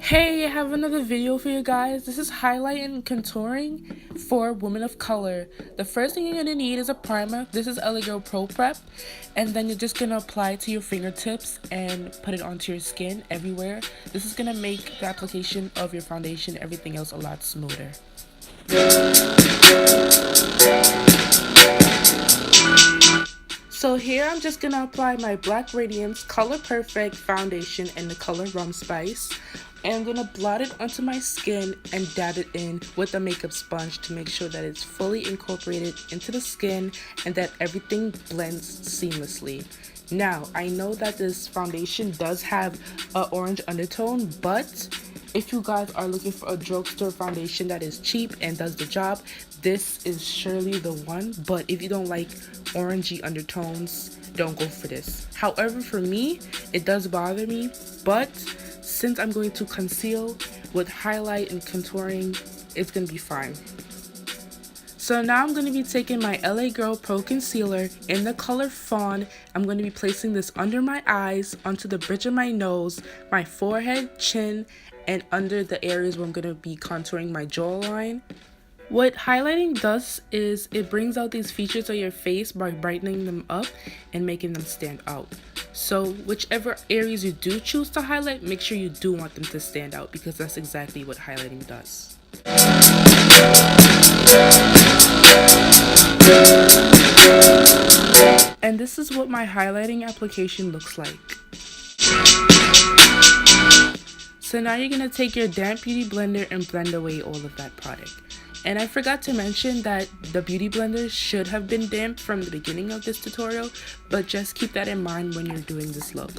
Hey, I have another video for you guys. This is highlight and contouring for women of color. The first thing you're going to need is a primer. This is LA Girl Pro Prep. And then you're just going to apply it to your fingertips and put it onto your skin everywhere. This is going to make the application of your foundation, everything else, a lot smoother. So here I'm just going to apply my Black Radiance Color Perfect foundation in the color Rum Spice. And I'm going to blot it onto my skin and dab it in with a makeup sponge to make sure that it's fully incorporated into the skin and that everything blends seamlessly. Now, I know that this foundation does have an orange undertone, but if you guys are looking for a drugstore foundation that is cheap and does the job, this is surely the one. But if you don't like orangey undertones, don't go for this. However, for me, it does bother me, but since I'm going to conceal with highlight and contouring, it's going to be fine. So now I'm going to be taking my LA Girl Pro Concealer in the color Fawn. I'm going to be placing this under my eyes, onto the bridge of my nose, my forehead, chin, and under the areas where I'm going to be contouring my jawline. What highlighting does is it brings out these features of your face by brightening them up and making them stand out. So whichever areas you do choose to highlight, make sure you do want them to stand out, because that's exactly what highlighting does. And this is what my highlighting application looks like. So now you're going to take your damp beauty blender and blend away all of that product. And I forgot to mention that the beauty blender should have been damp from the beginning of this tutorial, but just keep that in mind when you're doing this look.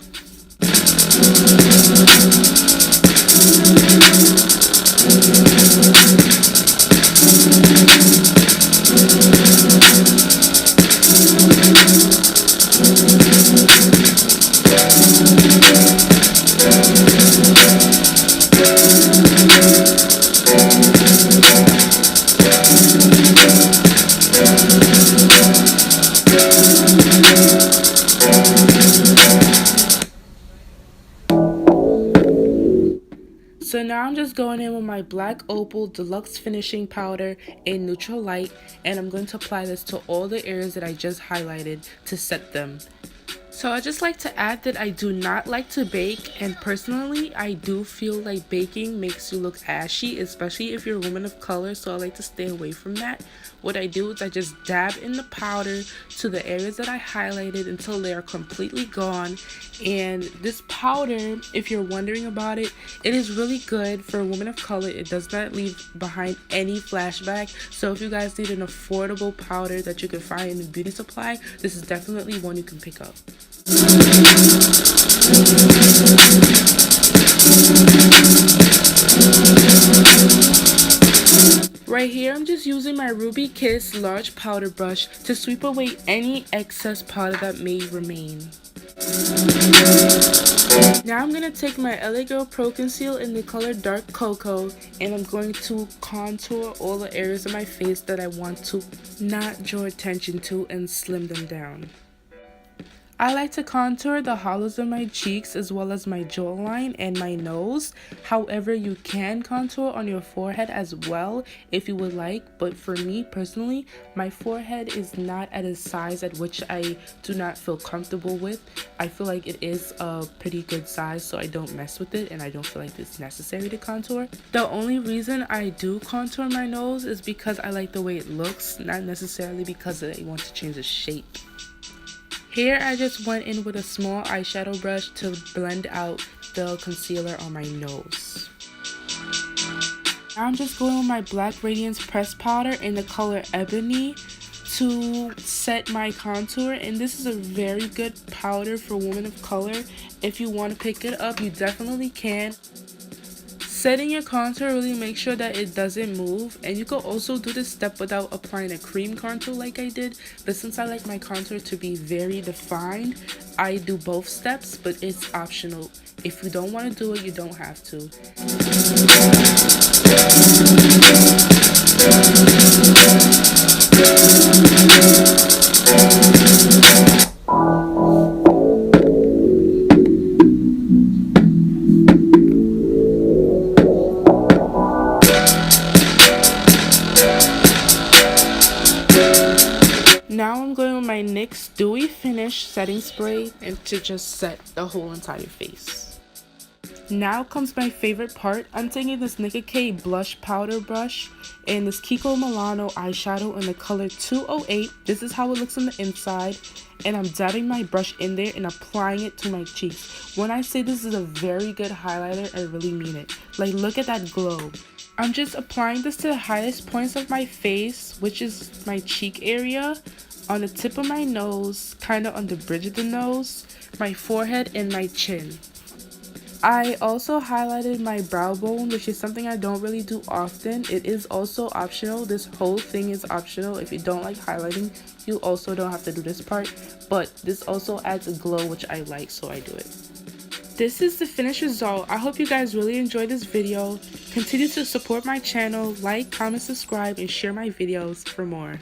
So now I'm just going in with my black Opal Deluxe finishing powder in neutral light, and I'm going to apply this to all the areas that I just highlighted to set them. So I just like to add that I do not like to bake, and personally I do feel like baking makes you look ashy, especially if you're a woman of color, so I like to stay away from that. What I do is I just dab in the powder to the areas that I highlighted until they are completely gone. And this powder, if you're wondering about it, it is really good for a woman of color. It does not leave behind any flashback. So if you guys need an affordable powder that you can find in the beauty supply, this is definitely one you can pick up. Right here, I'm just using my Ruby Kiss large powder brush to sweep away any excess powder that may remain. Now I'm going to take my LA Girl Pro Conceal in the color Dark Cocoa, and I'm going to contour all the areas of my face that I want to not draw attention to and slim them down. I like to contour the hollows of my cheeks as well as my jawline and my nose. However, you can contour on your forehead as well if you would like, but for me personally, my forehead is not at a size at which I do not feel comfortable with. I feel like it is a pretty good size, so I don't mess with it, and I don't feel like it's necessary to contour. The only reason I do contour my nose is because I like the way it looks, not necessarily because I want to change the shape. Here I just went in with a small eyeshadow brush to blend out the concealer on my nose. Now I'm just going with my Black Radiance pressed powder in the color Ebony to set my contour, and this is a very good powder for women of color. If you want to pick it up, you definitely can. Setting your contour, really make sure that it doesn't move, and you can also do this step without applying a cream contour like I did, but since I like my contour to be very defined, I do both steps, but it's optional. If you don't want to do it, you don't have to. blush setting spray and to just set the whole entire face. Now comes my favorite part. I'm taking this NICKA blush powder brush and this Kiko Milano eyeshadow in the color 208. This is how it looks on the inside. And I'm dabbing my brush in there and applying it to my cheeks. When I say this is a very good highlighter, I really mean it. Like, look at that glow. I'm just applying this to the highest points of my face, which is my cheek area, on the tip of my nose, kind of on the bridge of the nose, my forehead, and my chin. I also highlighted my brow bone, which is something I don't really do often. It is also optional. This whole thing is optional. If you don't like highlighting, you also don't have to do this part. But this also adds a glow, which I like, so I do it. This is the finished result. I hope you guys really enjoyed this video. Continue to support my channel, like, comment, subscribe, and share my videos for more.